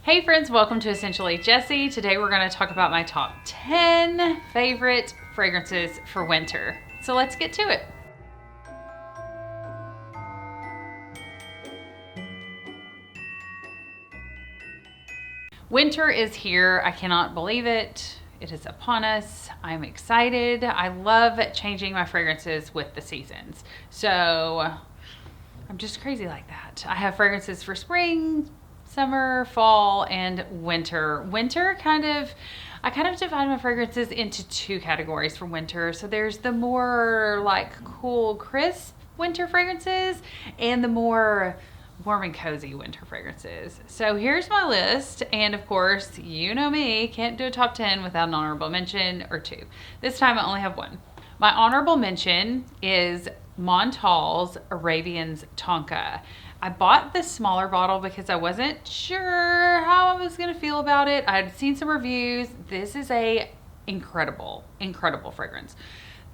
Hey friends, welcome to Essentially Jessi. Today we're going to talk about my top 10 favorite fragrances for winter. So let's get to it. Winter is here. I cannot believe it. It is upon us. I'm excited. I love changing my fragrances with the seasons. So I'm just crazy like that. I have fragrances for spring, summer, fall, and winter. I kind of divide my fragrances into two categories for winter. So there's the more like cool, crisp winter fragrances and the more warm and cozy winter fragrances. So here's my list. And of course, you know me, can't do a top 10 without an honorable mention or two. This time I only have one. My honorable mention is Montale's Arabians Tonka. I bought this smaller bottle because I wasn't sure how I was going to feel about it. I had seen some reviews. This is a incredible fragrance.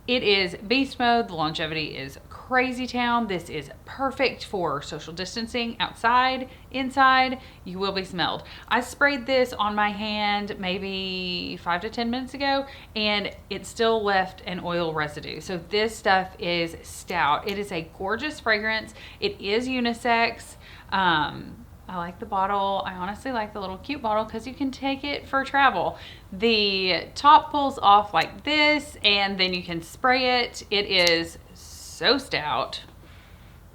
It is beast mode. The longevity is crazy town. This is perfect for social distancing outside, inside. You will be smelled. I sprayed this on my hand maybe 5 to 10 minutes ago and it still left an oil residue. So this stuff is stout. It is a gorgeous fragrance. It is unisex. I like the bottle. I honestly like the little cute bottle because you can take it for travel. The top pulls off like this and then you can spray it. It is so stout,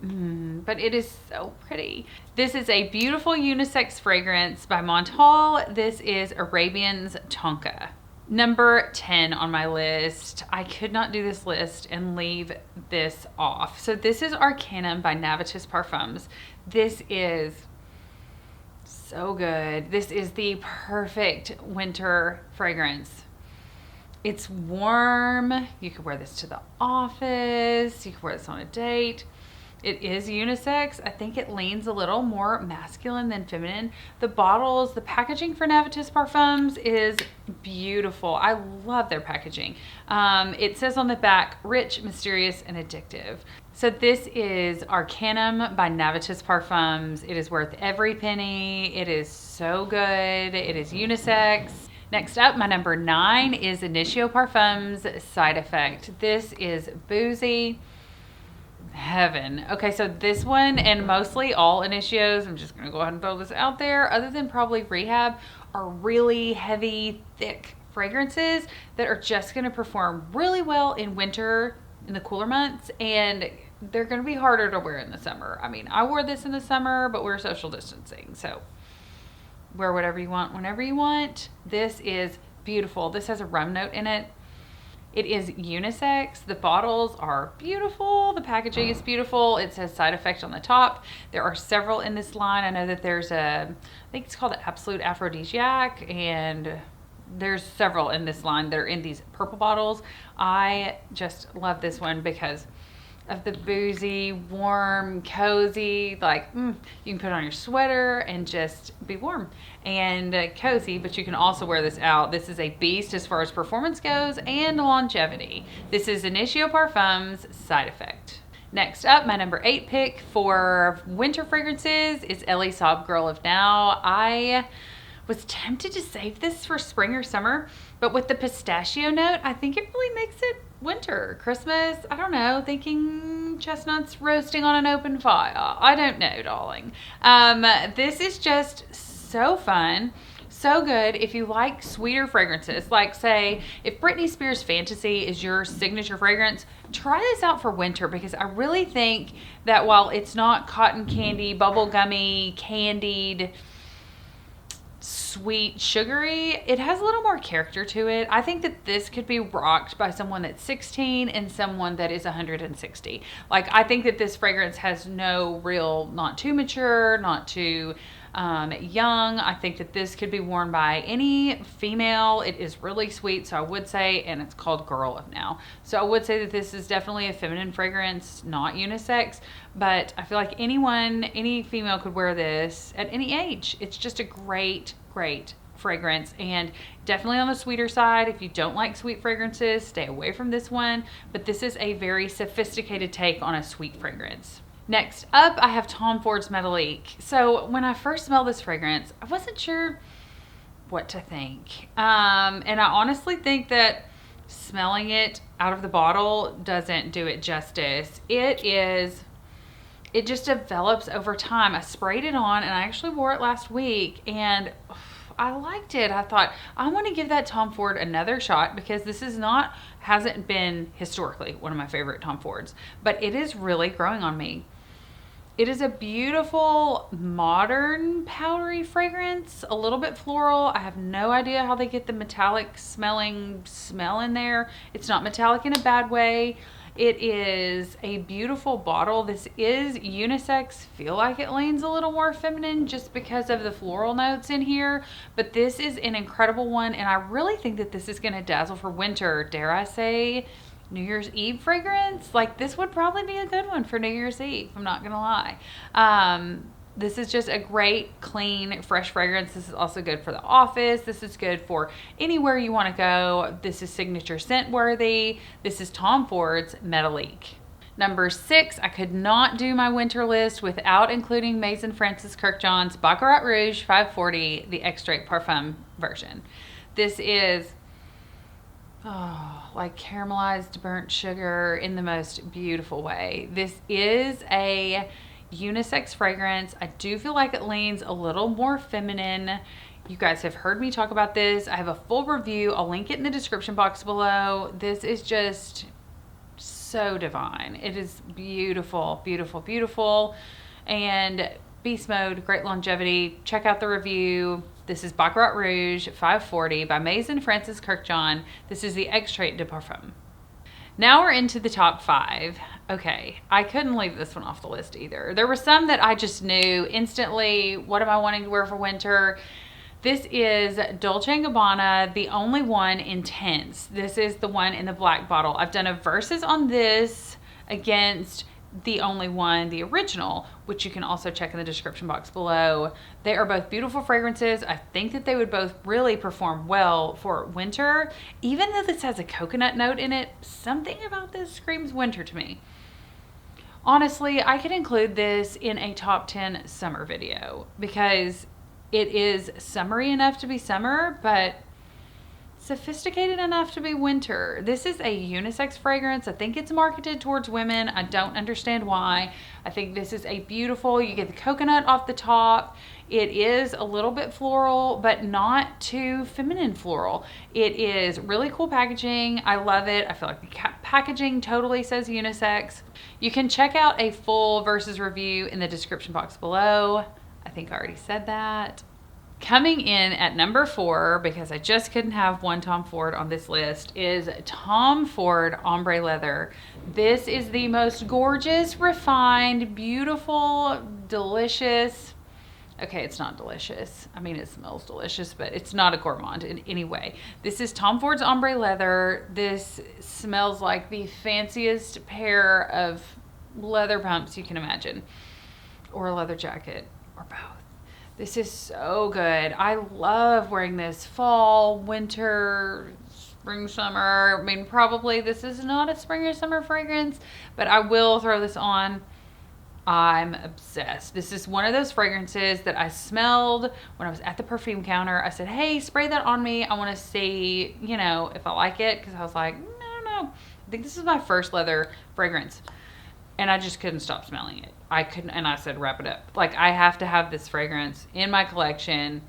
but it is so pretty. This is a beautiful unisex fragrance by Montale. This is Arabians Tonka. Number 10 on my list. I could not do this list and leave this off. So this is Arcanum by Navitus Parfums. This is so good. This is the perfect winter fragrance. It's warm. You could wear this to the office. You could wear this on a date. It is unisex. I think it leans a little more masculine than feminine. The bottles, the packaging for Navitus Parfums is beautiful. I love their packaging. It says on the back, rich, mysterious, and addictive. So this is Arcanum by Navitus Parfums. It is worth every penny. It is so good. It is unisex. Next up, my number 9 is Initio Parfums Side Effect. This is boozy heaven. Okay, so this one and mostly all Initios, I'm just gonna go ahead and throw this out there, other than probably Rehab, are really heavy, thick fragrances that are just gonna perform really well in winter, in the cooler months, and they're gonna be harder to wear in the summer. I mean, I wore this in the summer, but we're social distancing, so wear whatever you want, whenever you want. This is beautiful. This has a rum note in it. It is unisex. The bottles are beautiful. The packaging is beautiful. It says Side Effect on the top. There are several in this line. I know that there's I think it's called the Absolute Aphrodisiac, and there's several in this line that are in these purple bottles. I just love this one because of the boozy, warm, cozy, like you can put on your sweater and just be warm and cozy, but you can also wear this out. This is a beast as far as performance goes and longevity. This is Initio Parfums Side Effect. Next up, my number 8 pick for winter fragrances is Elie Saab Girl of Now. I was tempted to save this for spring or summer, but with the pistachio note, I think it really makes it winter, Christmas. I don't know, thinking chestnuts roasting on an open fire. I don't know, darling. This is just so fun, so good. If you like sweeter fragrances, like say if Britney Spears Fantasy is your signature fragrance, try this out for winter, because I really think that while it's not cotton candy, bubblegummy, candied, sweet, sugary, it has a little more character to it. I think that this could be rocked by someone that's 16 and someone that is 160. Like, I think that this fragrance has no real, not too mature, not too young. I think that this could be worn by any female. It is really sweet, so I would say, and it's called Girl of Now. So I would say that this is definitely a feminine fragrance, not unisex, but I feel like any female could wear this at any age. It's just a great fragrance, and definitely on the sweeter side. If you don't like sweet fragrances, stay away from this one, but this is a very sophisticated take on a sweet fragrance. Next up, I have Tom Ford's Metallique. So when I first smelled this fragrance, I wasn't sure what to think. And I honestly think that smelling it out of the bottle doesn't do it justice. It just develops over time. I sprayed it on and I actually wore it last week and I liked it. I thought, I want to give that Tom Ford another shot because this hasn't been historically one of my favorite Tom Fords, but it is really growing on me. It is a beautiful, modern, powdery fragrance, a little bit floral. I have no idea how they get the metallic smelling smell in there. It's not metallic in a bad way. It is a beautiful bottle. This is unisex. Feel like it leans a little more feminine just because of the floral notes in here. But this is an incredible one, and I really think that this is going to dazzle for winter. Dare I say New Year's Eve fragrance? Like, this would probably be a good one for New Year's Eve, I'm not going to lie. This is just a great, clean, fresh fragrance. This is also good for the office. This is good for anywhere you want to go. This is signature scent worthy. This is Tom Ford's Metallique. Number 6, I could not do my winter list without including Maison Francis Kurkdjian's Baccarat Rouge 540, the Extrait Parfum version. This is like caramelized burnt sugar in the most beautiful way. This is a unisex fragrance. I do feel like it leans a little more feminine. You guys have heard me talk about this. I have a full review. I'll link it in the description box below. This is just so divine. It is beautiful, beautiful, beautiful. And beast mode, great longevity. Check out the review. This is Baccarat Rouge 540 by Maison Francis Kurkdjian. This is the Extrait de Parfum. Now we're into the top 5. Okay, I couldn't leave this one off the list either. There were some that I just knew instantly, what am I wanting to wear for winter? This is Dolce&Gabbana, the only one intense. This is the one in the black bottle. I've done a versus on this against the only one, the original, which you can also check in the description box below. They are both beautiful fragrances. I think that they would both really perform well for winter. Even though this has a coconut note in it, something about this screams winter to me. Honestly, I could include this in a top 10 summer video because it is summery enough to be summer, but sophisticated enough to be winter. This is a unisex fragrance. I think it's marketed towards women. I don't understand why. I think this is a beautiful, you get the coconut off the top. It is a little bit floral, but not too feminine floral. It is really cool packaging. I love it. I feel like the packaging totally says unisex. You can check out a full versus review in the description box below. I think I already said that. Coming in at number 4, because I just couldn't have one Tom Ford on this list, is Tom Ford Ombre Leather. This is the most gorgeous, refined, beautiful, delicious. Okay, it's not delicious. I mean, it smells delicious, but it's not a gourmand in any way. This is Tom Ford's Ombre Leather. This smells like the fanciest pair of leather pumps you can imagine, or a leather jacket, or both. This is so good. I love wearing this fall, winter, spring, summer. I mean, probably this is not a spring or summer fragrance, but I will throw this on. I'm obsessed. This is one of those fragrances that I smelled when I was at the perfume counter. I said, hey, spray that on me. I want to see, you know, if I like it. Because I was like, no. I think this is my first leather fragrance. And I just couldn't stop smelling it. I couldn't, and I said, wrap it up. Like, I have to have this fragrance in my collection.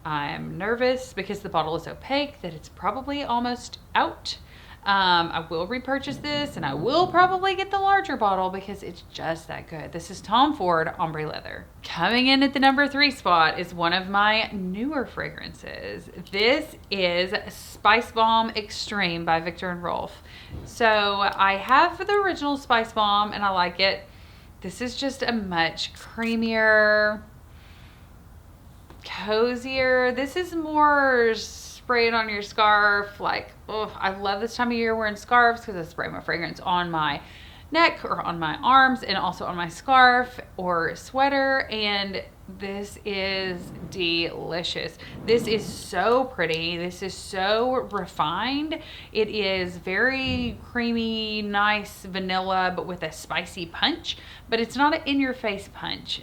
I'm nervous because the bottle is opaque that it's probably almost out. I will repurchase this, and I will probably get the larger bottle because it's just that good. This is Tom Ford Ombre Leather. Coming in at the number 3 spot is one of my newer fragrances. This is Spicebomb Extreme by Viktor and Rolf. So I have the original Spicebomb, and I like it. This is just a much creamier, cozier. This is more spray it on your scarf. Like, oh, I love this time of year wearing scarves because I spray my fragrance on my neck or on my arms and also on my scarf or sweater. And This is delicious. This is so pretty. This is so refined. It is very creamy, nice vanilla, but with a spicy punch. But it's not an in-your-face punch.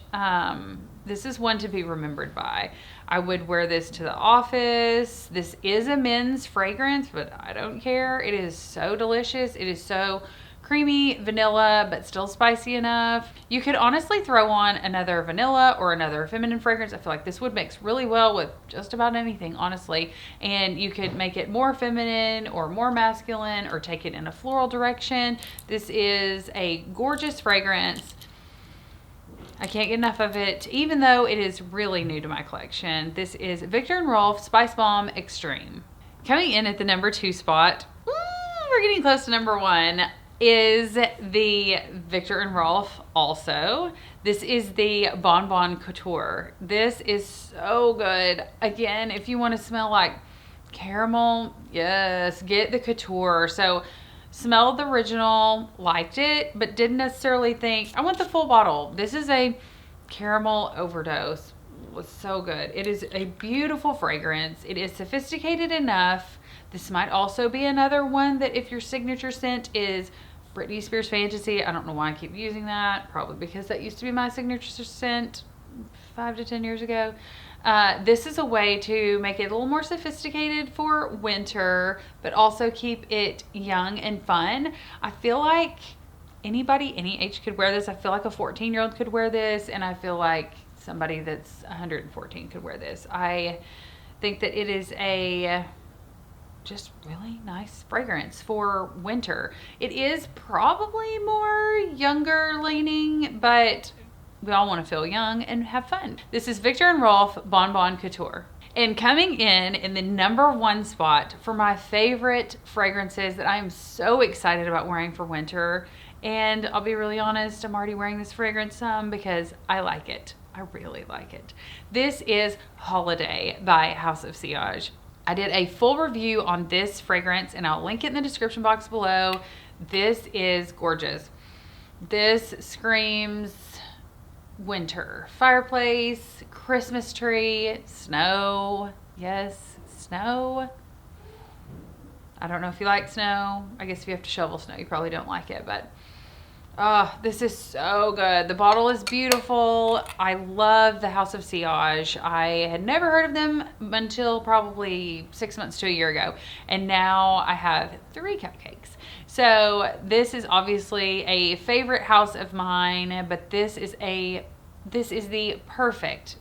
This is one to be remembered by. I would wear this to the office. This is a men's fragrance, but I don't care. It is so delicious. It is so creamy, vanilla, but still spicy enough. You could honestly throw on another vanilla or another feminine fragrance. I feel like this would mix really well with just about anything, honestly. And you could make it more feminine or more masculine or take it in a floral direction. This is a gorgeous fragrance. I can't get enough of it, even though it is really new to my collection. This is Viktor and Rolf Spicebomb Extreme. Coming in at the number 2 spot, we're getting close to number 1, is the Viktor and Rolf also. This is the Bon Bon Couture. This is so good. Again, if you want to smell like caramel, yes, get the Couture. So smelled the original, liked it, but didn't necessarily think, I want the full bottle. This is a caramel overdose. It was so good. It is a beautiful fragrance. It is sophisticated enough. This might also be another one that if your signature scent is Britney Spears Fantasy, I don't know why I keep using that. Probably because that used to be my signature scent 5 to 10 years ago. This is a way to make it a little more sophisticated for winter, but also keep it young and fun. I feel like anybody, any age could wear this. I feel like a 14-year-old could wear this, and I feel like somebody that's 114 could wear this. I think that it is a just really nice fragrance for winter. It is probably more younger leaning, but we all want to feel young and have fun. This is Viktor and Rolf Bon Bon Couture. And coming in the number 1 spot for my favorite fragrances that I am so excited about wearing for winter. And I'll be really honest, I'm already wearing this fragrance some because I like it. I really like it. This is Holiday by House of Sillage. I did a full review on this fragrance and I'll link it in the description box below. This is gorgeous. This screams winter. Fireplace, Christmas tree, snow. Yes, snow. I don't know if you like snow. I guess if you have to shovel snow, you probably don't like it, but oh, this is so good. The bottle is beautiful. I love the House of Sillage. I had never heard of them until probably 6 months to a year ago. And now I have 3 cupcakes. So this is obviously a favorite house of mine, but this is the perfect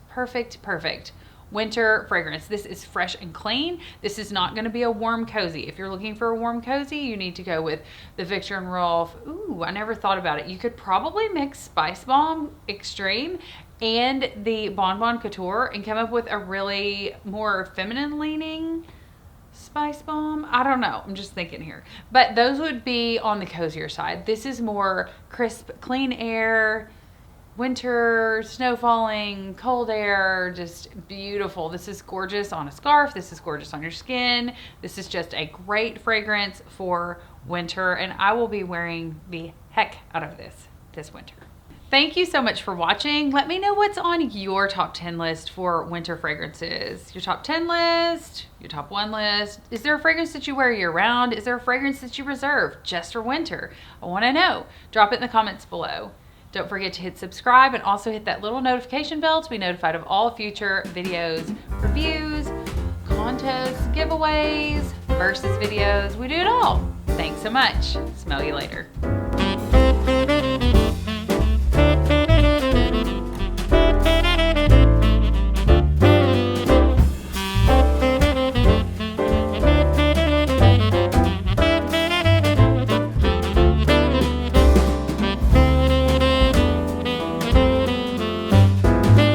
winter fragrance. This is fresh and clean. This is not going to be a warm cozy. If you're looking for a warm cozy, you need to go with the Viktor and Rolf. Ooh, I never thought about it. You could probably mix Spicebomb Extreme and the Bon Bon Couture and come up with a really more feminine leaning Spicebomb. I don't know. I'm just thinking here. But those would be on the cozier side. This is more crisp, clean air, winter, snow falling, cold air, just beautiful. This is gorgeous on a scarf. This is gorgeous on your skin. This is just a great fragrance for winter, and I will be wearing the heck out of this winter. Thank you so much for watching. Let me know what's on your top 10 list for winter fragrances. Your top 10 list, your top 1 list. Is there a fragrance that you wear year round? Is there a fragrance that you reserve just for winter? I want to know. Drop it in the comments below. Don't forget to hit subscribe and also hit that little notification bell to be notified of all future videos, reviews, contests, giveaways, versus videos. We do it all. Thanks so much. Smell you later.